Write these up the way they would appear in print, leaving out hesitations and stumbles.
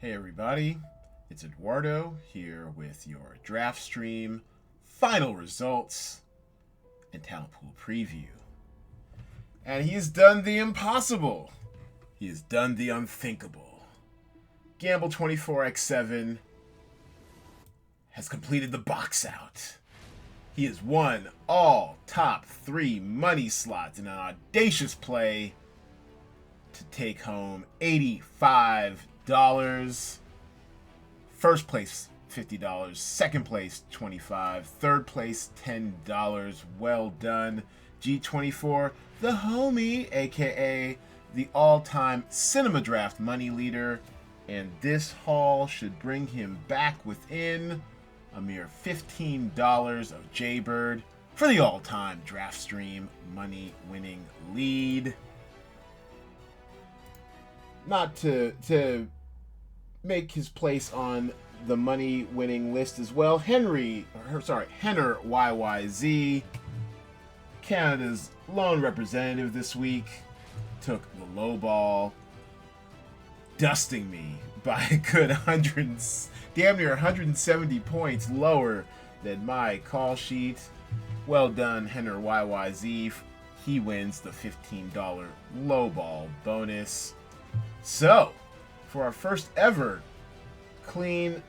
Hey everybody, it's Eduardo here with your DraftStream final results and talent pool preview. And he has done the impossible. He has done the unthinkable. Gamble 24x7 has completed the box out. He has won all top 3 money slots in an audacious play to take home $85. First place $50, second place $25, third place $10. Well done, G24, the homie, aka the all-time cinema draft money leader, and this haul should bring him back within a mere $15 of Jaybird for the all-time DraftStream money winning lead. Not to make his place on the money winning list as well, Henner YYZ, Canada's lone representative this week, took the low ball, dusting me by a good damn near 170 points lower than my call sheet. Well done, Henner YYZ. He wins the $15 low ball bonus. So, for our first ever clean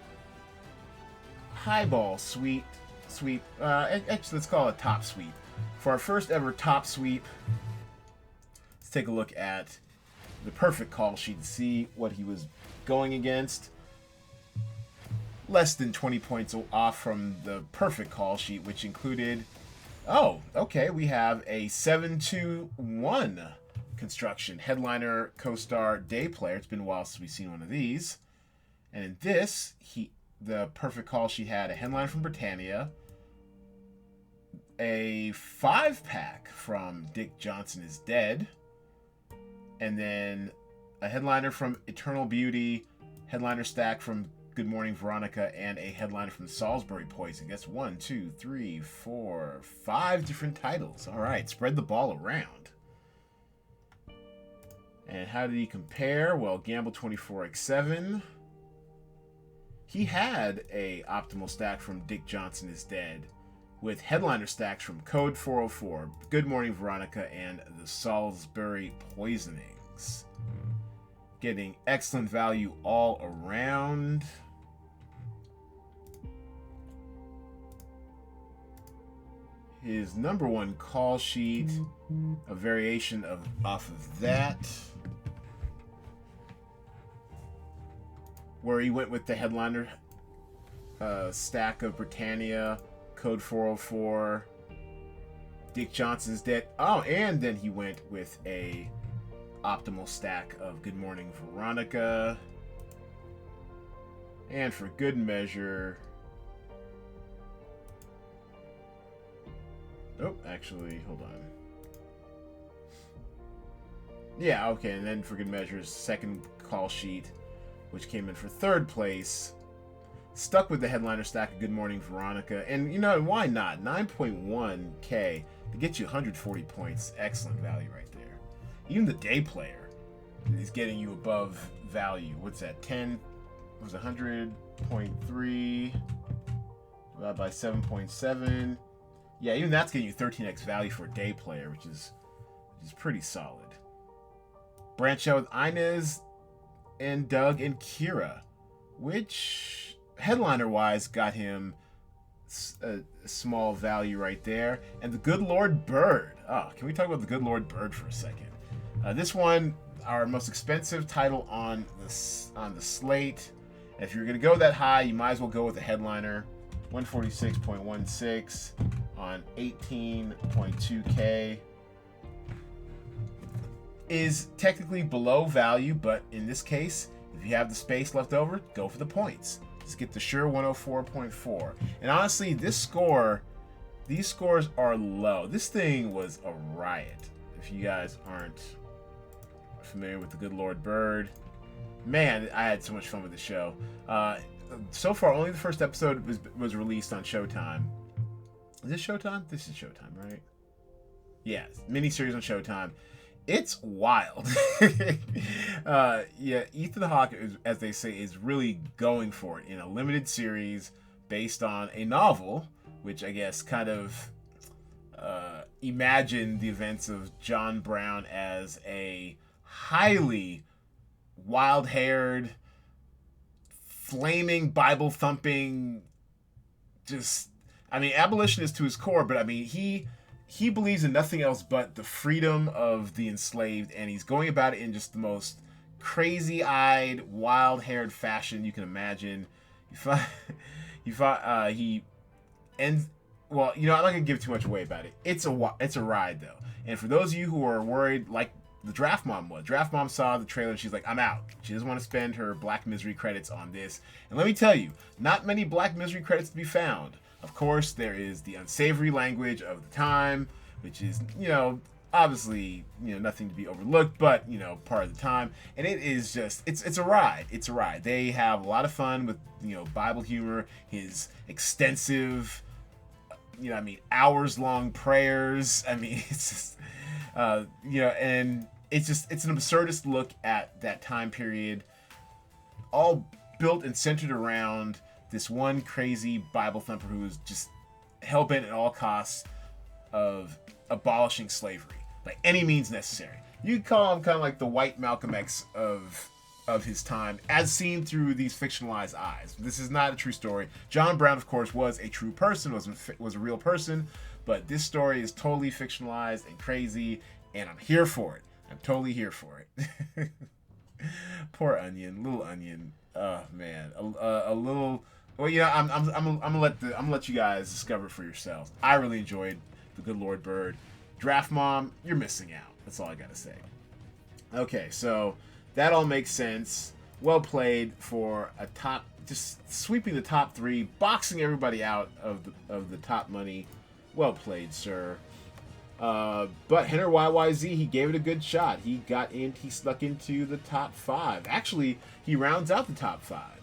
highball sweep, actually let's call it top sweep. For our first ever top sweep, let's take a look at the perfect call sheet to see what he was going against. Less than 20 points off from the perfect call sheet, which included, we have a 7-2-1 construction. Headliner, co-star, day player. It's been a while since we've seen one of these. And in this, the perfect call sheet had a headliner from Britannia, a 5-pack from Dick Johnson is Dead, and then a headliner from Eternal Beauty, headliner stack from Good Morning Veronica, and a headliner from Salisbury Poison. That's 1, 2, 3, 4, 5 different titles. All right, spread the ball around. And how did he compare? Well, Gamble 24x7. He had a optimal stack from Dick Johnson is Dead, with headliner stacks from Code 404, Good Morning Veronica, and the Salisbury Poisonings. Getting excellent value all around. His number one call sheet, a variation off of that, where he went with the headliner stack of Britannia, Code 404, Dick Johnson's Dead. Oh, and then he went with a optimal stack of Good Morning Veronica. And for good measure, hold on. Yeah, okay, and then for good measure's second call sheet, which came in for third place, stuck with the headliner stack of Good Morning Veronica. And, why not? 9.1K to get you 140 points. Excellent value right there. Even the day player is getting you above value. What's that? 10 was 100.3 divided by 7.7. Yeah, even that's getting you 13x value for a day player, which is pretty solid. Branch out with Inez and Doug and Kira, which headliner-wise got him a small value right there. And the Good Lord Bird. Oh, can we talk about the Good Lord Bird for a second? This one, our most expensive title on the slate. And if you're going to go that high, you might as well go with the headliner. 146.16 on 18.2K. Is technically below value, but in this case, if you have the space left over, go for the points. Just get the sure 104.4. And honestly, these scores are low. This thing was a riot. If you guys aren't familiar with the Good Lord Bird, man, I had so much fun with the show. So far, only the first episode was released on Showtime. Is this Showtime? This is Showtime, right? Yeah, miniseries on Showtime. It's wild. Yeah, Ethan Hawke, as they say, is really going for it in a limited series based on a novel, which I guess kind of imagined the events of John Brown as a highly wild-haired, flaming, Bible-thumping, just, I mean, abolitionist to his core, but I mean, he believes in nothing else but the freedom of the enslaved, and he's going about it in just the most crazy-eyed, wild-haired fashion you can imagine. He ends. Well, you know, I'm not gonna give too much away about it. It's a ride though, and for those of you who are worried, like the Draft Mom was, Draft Mom saw the trailer and she's like, I'm out. She doesn't want to spend her Black Misery credits on this. And let me tell you, not many Black Misery credits to be found. Of course, there is the unsavory language of the time, which is, you know, obviously, you know, nothing to be overlooked, but, you know, part of the time. And it is just, it's a ride. It's a ride. They have a lot of fun with, you know, Bible humor, his extensive, you know, I mean, hours-long prayers. I mean, it's just, you know, and it's an absurdist look at that time period, all built and centered around this one crazy Bible thumper who is just hell-bent at all costs of abolishing slavery by any means necessary. You could call him kind of like the white Malcolm X of his time, as seen through these fictionalized eyes. This is not a true story. John Brown, of course, was a true person, was a real person, but this story is totally fictionalized and crazy, and I'm here for it. I'm totally here for it. Poor Onion, little Onion. Oh man, a little. Well, you know, I'm gonna let you guys discover it for yourselves. I really enjoyed The Good Lord Bird. Draft Mom, you're missing out. That's all I gotta say. Okay, so that all makes sense. Well played for a top, just sweeping the top three, boxing everybody out of the top money. Well played, sir. But Henry YYZ, he gave it a good shot. He snuck into the top five. Actually, he rounds out the top five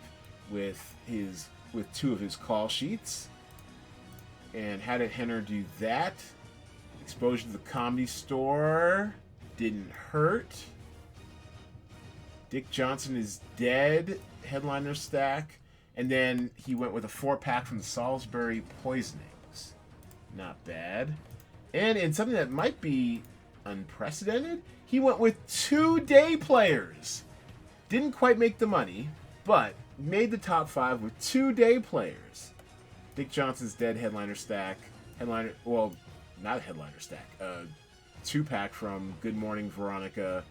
with two of his call sheets. And how did Henner do that? Exposure to the Comedy Store didn't hurt. Dick Johnson is Dead, headliner stack. And then he went with a 4-pack from the Salisbury Poisonings. Not bad. And in something that might be unprecedented, he went with 2 day players. Didn't quite make the money, but made the top 5 with 2 day players. Dick Johnson's Dead headliner stack. Not headliner stack. 2-pack from Good Morning Veronica.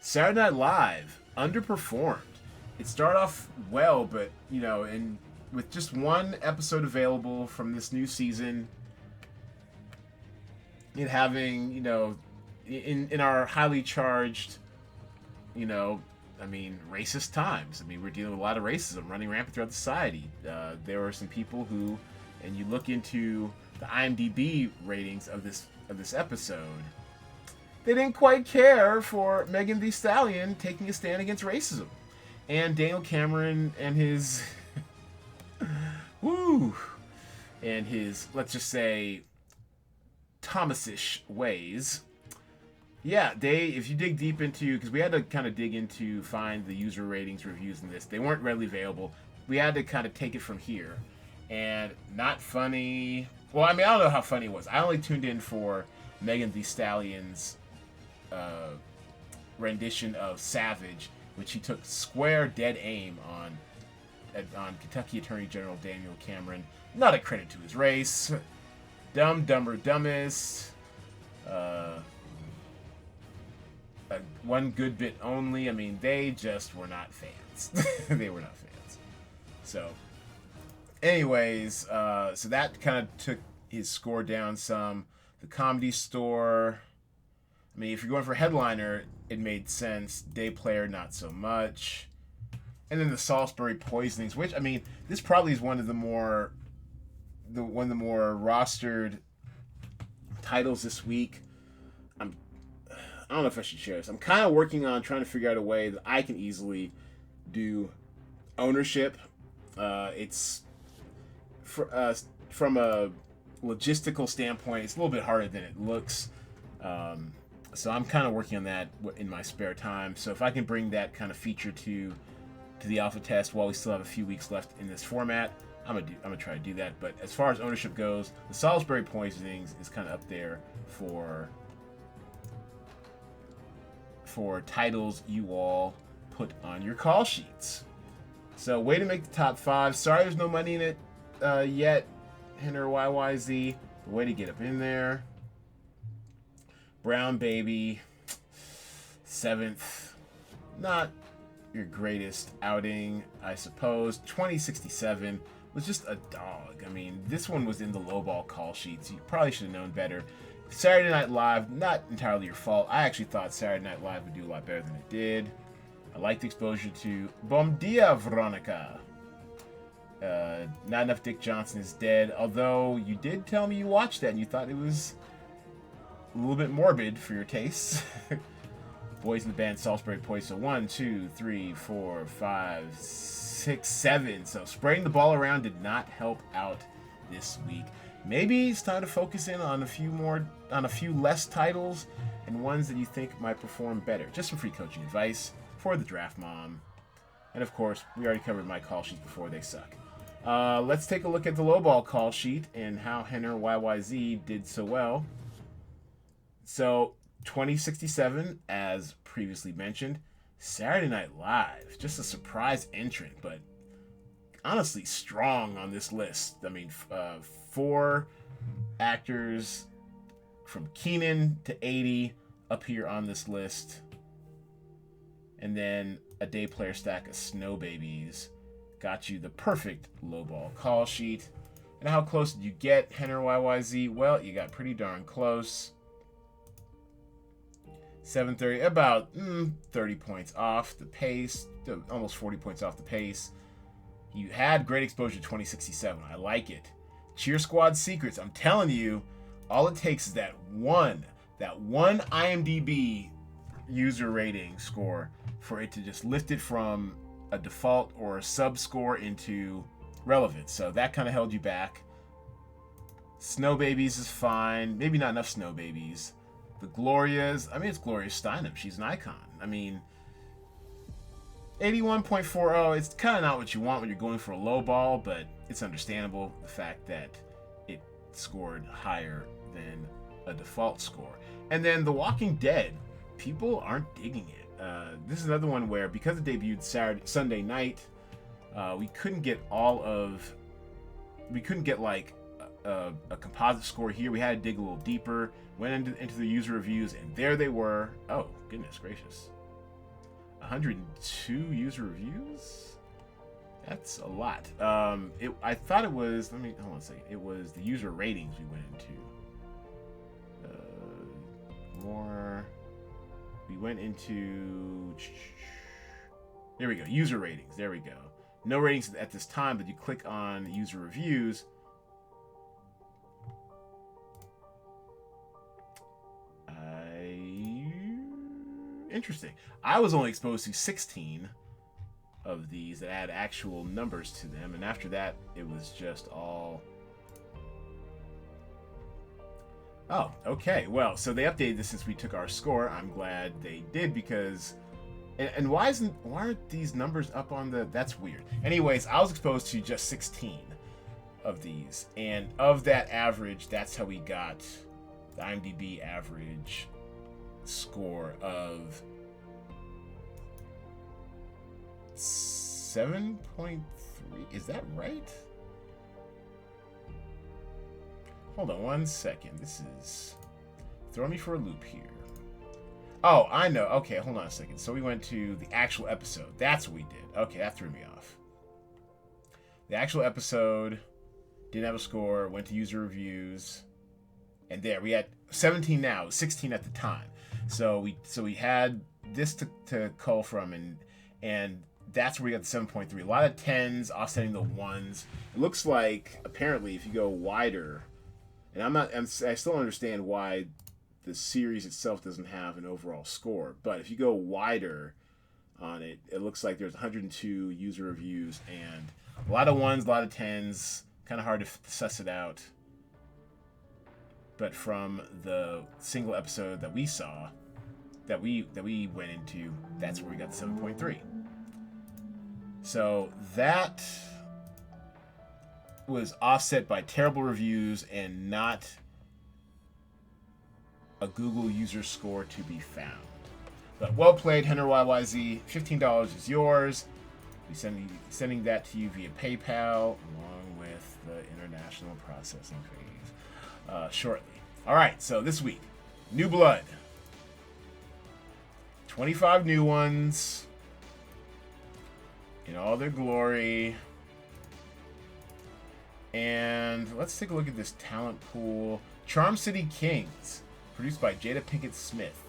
Saturday Night Live underperformed. It started off well, but, you know, and with just 1 episode available from this new season, it having, you know, in our highly charged, you know, I mean, racist times. I mean, we're dealing with a lot of racism running rampant throughout society. There are some people who, and you look into the IMDb ratings of this episode, they didn't quite care for Megan Thee Stallion taking a stand against racism, and Daniel Cameron and his, and his, let's just say, Thomasish ways. Yeah, if you dig deep into, because we had to kind of dig into, find the user ratings, reviews in this. They weren't readily available. We had to kind of take it from here. And not funny. Well, I mean, I don't know how funny it was. I only tuned in for Megan Thee Stallion's rendition of Savage, which he took square dead aim on Kentucky Attorney General Daniel Cameron. Not a credit to his race. Dumb, Dumber, Dumbest. One good bit only. I mean, they just were not fans. They were not fans. So, anyways, so that kind of took his score down some. The Comedy Store, I mean, if you're going for headliner, it made sense. Day player, not so much. And then the Salisbury Poisonings, which, I mean, this probably is one of the more rostered titles this week. I don't know if I should share this. I'm kind of working on trying to figure out a way that I can easily do ownership. It's from a logistical standpoint, it's a little bit harder than it looks. So I'm kind of working on that in my spare time. So if I can bring that kind of feature to the alpha test while we still have a few weeks left in this format, I'm gonna try to do that. But as far as ownership goes, the Salisbury Poisonings is kind of up there for titles you all put on your call sheets. So way to make the top 5. Sorry there's no money in it yet, Henner YYZ. Way to get up in there. Brown Baby, 7th. Not your greatest outing, I suppose. 2067 was just a dog. I mean, this one was in the lowball call sheets. You probably should have known better. Saturday Night Live, not entirely your fault. I actually thought Saturday Night Live would do a lot better than it did. I liked exposure to Bom Dia, Veronica. Not Enough Dick Johnson is Dead, although you did tell me you watched that and you thought it was a little bit morbid for your tastes. Boys in the Band, Salisbury Poison. 1, 2, 3, 4, 5, 6, 7. So spraying the ball around did not help out this week. Maybe it's time to focus in on a few less titles and ones that you think might perform better. Just some free coaching advice for the Draft Mom. And of course, we already covered my call sheets before. They suck. Let's take a look at the lowball call sheet and how Henner YYZ did so well. So 2067, as previously mentioned, Saturday Night Live, just a surprise entrant, but honestly strong on this list. I mean, 4 actors from Keenan to 80 up here on this list, and then a day player stack of Snow Babies got you the perfect lowball call sheet. And how close did you get, Henner YYZ? Well, you got pretty darn close. 730, about 30 points off the pace, almost 40 points off the pace. You had great exposure to 2067. I like it. Cheer Squad Secrets. I'm telling you, all it takes is that one IMDb user rating score for it to just lift it from a default or a sub score into relevance. So that kind of held you back. Snow Babies is fine. Maybe not enough Snow Babies. The Glorias, I mean, it's Gloria Steinem. She's an icon. I mean, 81.40, it's kind of not what you want when you're going for a low ball, but it's understandable, the fact that it scored higher than a default score. And then The Walking Dead, people aren't digging it. This is another one where, because it debuted Sunday night, we couldn't get like a composite score here. We had to dig a little deeper, went into the user reviews, and there they were. Oh, goodness gracious. 102 user reviews? That's a lot. I thought it was, hold on a second. It was the user ratings we went into. We went into, there we go, user ratings. There we go. No ratings at this time, but you click on user reviews. Interesting. I was only exposed to 16 of these that had actual numbers to them, and after that, it was just all... Oh, okay. Well, so they updated this since we took our score. I'm glad they did, because... And why aren't these numbers up on the... That's weird. Anyways, I was exposed to just 16 of these, and of that average, that's how we got the IMDb average score of 7.3. Is that right? Hold on one second. This is throwing me for a loop here. Oh, I know. Okay, hold on a second. So we went to the actual episode. That's what we did. Okay, that threw me off. The actual episode didn't have a score, went to user reviews, and there we had 17 now, 16 at the time. So we had this to cull from, and that's where we got the 7.3. A lot of 10s offsetting the 1s. It looks like, apparently, if you go wider, and I still don't understand why the series itself doesn't have an overall score, but if you go wider on it, it looks like there's 102 user reviews, and a lot of 1s, a lot of 10s, kind of hard to suss it out. But from the single episode that we saw, that we went into, that's where we got the 7.3. So that was offset by terrible reviews and not a Google user score to be found. But well played, Henry YYZ. $15 is yours. We're sending that to you via PayPal along with the international processing fees shortly. All right, so this week, New Blood. 25 new ones in all their glory. And let's take a look at this talent pool. Charm City Kings, produced by Jada Pinkett Smith.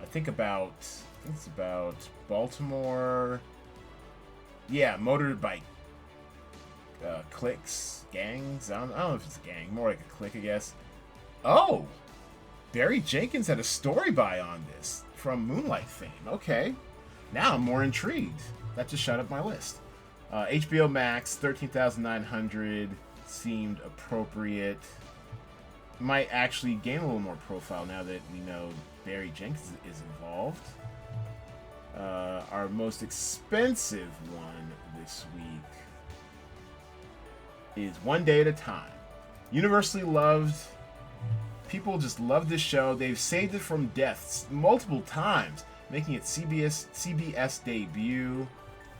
I think it's about Baltimore. Yeah, motorbike cliques, gangs. I don't know if it's a gang, more like a clique, I guess. Oh, Barry Jenkins had a story by on this from Moonlight fame. Okay, now I'm more intrigued. That just shot up my list. HBO Max, 13,900 seemed appropriate. Might actually gain a little more profile now that we know Barry Jenkins is involved. Our most expensive one this week is One Day at a Time. Universally loved. People just love this show. They've saved it from deaths multiple times, making it CBS debut.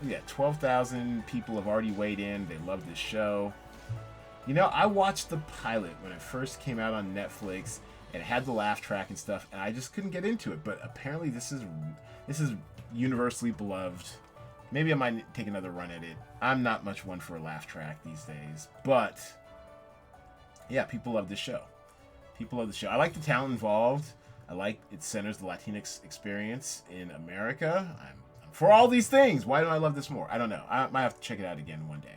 Yeah, 12,000 people have already weighed in. They love this show. You know, I watched the pilot when it first came out on Netflix, and it had the laugh track and stuff, and I just couldn't get into it. But apparently, this is universally beloved. Maybe I might take another run at it. I'm not much one for a laugh track these days, but yeah, people love this show. People love the show. I like the talent involved. I like it centers the Latinx experience in America. I'm for all these things. Why don't I love this more? I don't know. I might have to check it out again one day.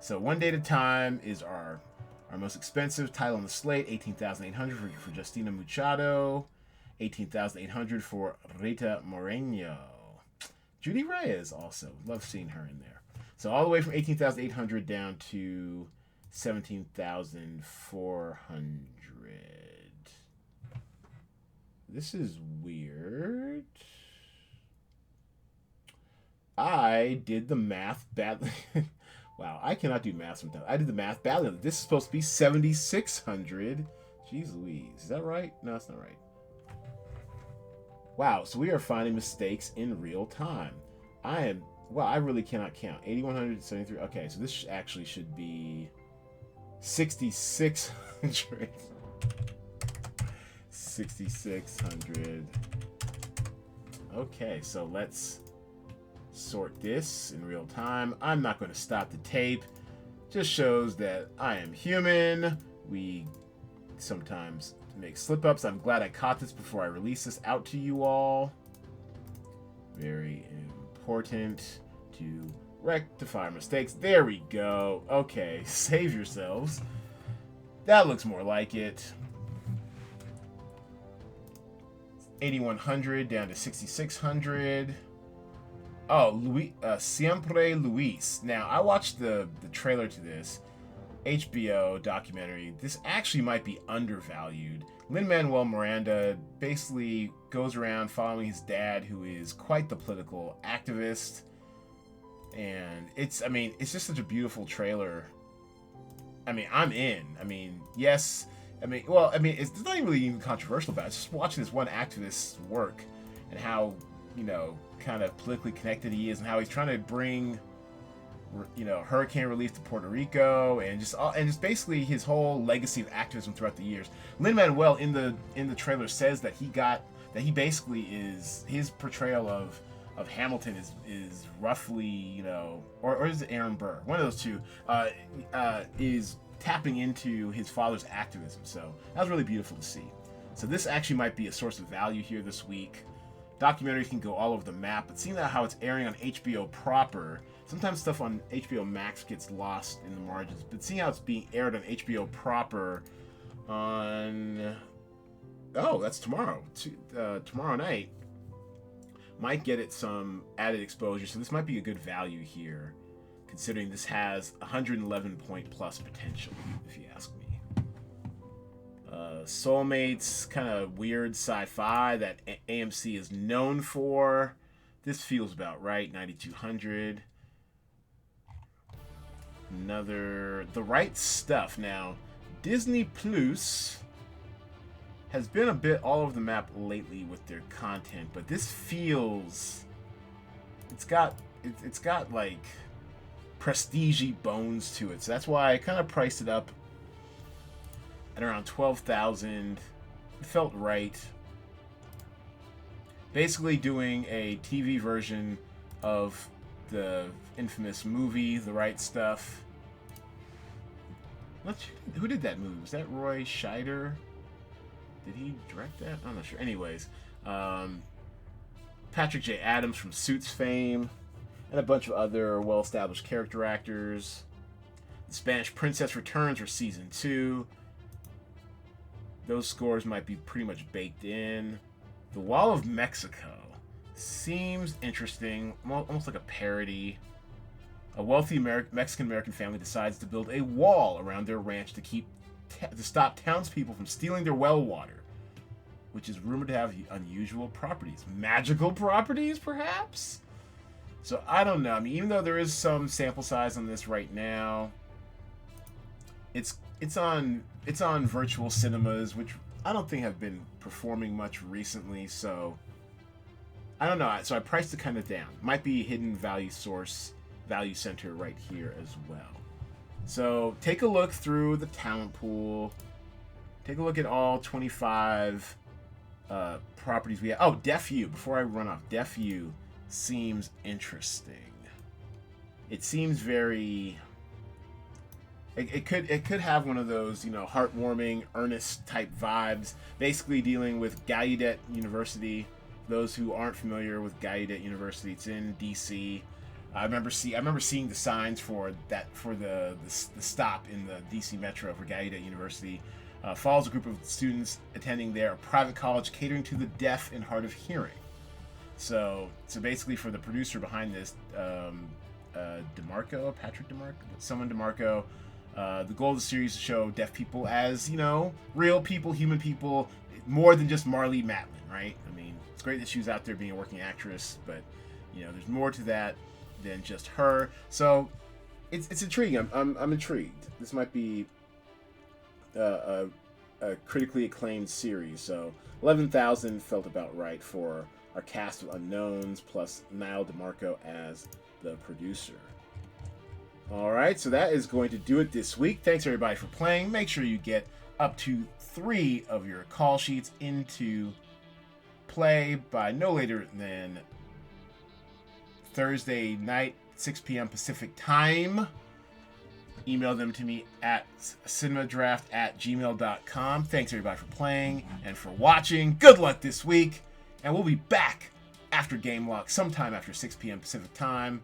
So One Day at a Time is our most expensive title on the slate. $18,800 for Justina Machado. $18,800 for Rita Moreno. Judy Reyes also. Love seeing her in there. So all the way from $18,800 down to $17,400. This is weird. I did the math badly. Wow, I cannot do math sometimes. I did the math badly. This is supposed to be $7,600. Jeez Louise. Is that right? No, that's not right. Wow, so we are finding mistakes in real time. I really cannot count. 8,173. Okay, so this actually should be 6,600. 6,600. Okay, so let's sort this in real time. I'm not going to stop the tape. Just shows that I am human. We sometimes make slip-ups. I'm glad I caught this before I release this out to you all. Very important to rectify mistakes. There we go. Okay, save yourselves. That looks more like it. 8,100 down to 6,600. Oh, Siempre Luis. Now, I watched the trailer to this HBO documentary. This actually might be undervalued. Lin-Manuel Miranda basically goes around following his dad, who is quite the political activist. And it's just such a beautiful trailer. I mean, I'm in. I mean, yes. It's not really even controversial about it. It's just watching this one activist's work and how, kind of politically connected he is, and how he's trying to bring, hurricane relief to Puerto Rico, and just basically his whole legacy of activism throughout the years. Lin-Manuel in the trailer says that he basically is his portrayal of Hamilton is roughly, or is it Aaron Burr? One of those two is tapping into his father's activism. So that was really beautiful to see. So this actually might be a source of value here this week. Documentaries can go all over the map, but seeing how it's airing on HBO proper, sometimes stuff on HBO Max gets lost in the margins, but seeing how it's being aired on HBO proper on, that's tomorrow, tomorrow night, might get it some added exposure. So this might be a good value here, considering this has 111 point plus potential, if you ask me. Soulmates, kind of weird sci-fi that AMC is known for. This feels about right. 9200. Another The Right Stuff. Now, Disney Plus has been a bit all over the map lately with their content, but this feels it's got like prestige-y bones to it. So that's why I kind of priced it up at around 12,000. It felt right. Basically doing a TV version of the infamous movie, The Right Stuff. Who did that movie? Was that Roy Scheider? Did he direct that? I'm not sure. Anyways, Patrick J. Adams from Suits fame, and a bunch of other well-established character actors. The Spanish Princess returns for season 2. Those scores might be pretty much baked in. The Wall of Mexico seems interesting, almost like a parody. A wealthy Mexican-American family decides to build a wall around their ranch to stop townspeople from stealing their well water, which is rumored to have unusual properties. Magical properties, perhaps? So, I don't know. I mean, even though there is some sample size on this right now, it's on virtual cinemas, which I don't think have been performing much recently, so I don't know. So I priced it kind of down. Might be hidden value source, value center right here as well. So take a look through the talent pool. Take a look at all 25 properties we have. Oh, Deaf U. Before I run off, Deaf U seems interesting. It seems very... It could have one of those, heartwarming, earnest type vibes. Basically dealing with Gallaudet University. Those who aren't familiar with Gallaudet University, it's in DC. I remember seeing the signs for the stop in the DC Metro for Gallaudet University. Follows a group of students attending there, a private college catering to the deaf and hard of hearing. So basically, for the producer behind this, Patrick DeMarco. The goal of the series is to show deaf people as, real people, human people, more than just Marlee Matlin, right? I mean, it's great that she was out there being a working actress, but, there's more to that than just her. So, it's intriguing. I'm intrigued. This might be a critically acclaimed series. So, 11,000 felt about right for our cast of unknowns, plus Niall DeMarco as the producer. Alright, so that is going to do it this week. Thanks everybody for playing. Make sure you get up to 3 of your call sheets into play by no later than Thursday night, 6 p.m. Pacific time. Email them to me at cinemadraft@gmail.com. Thanks everybody for playing and for watching. Good luck this week, and we'll be back after Game Lock sometime after 6 p.m. Pacific time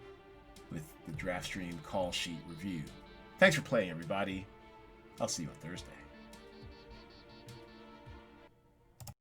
with the DraftStream call sheet review. Thanks for playing, everybody. I'll see you on Thursday.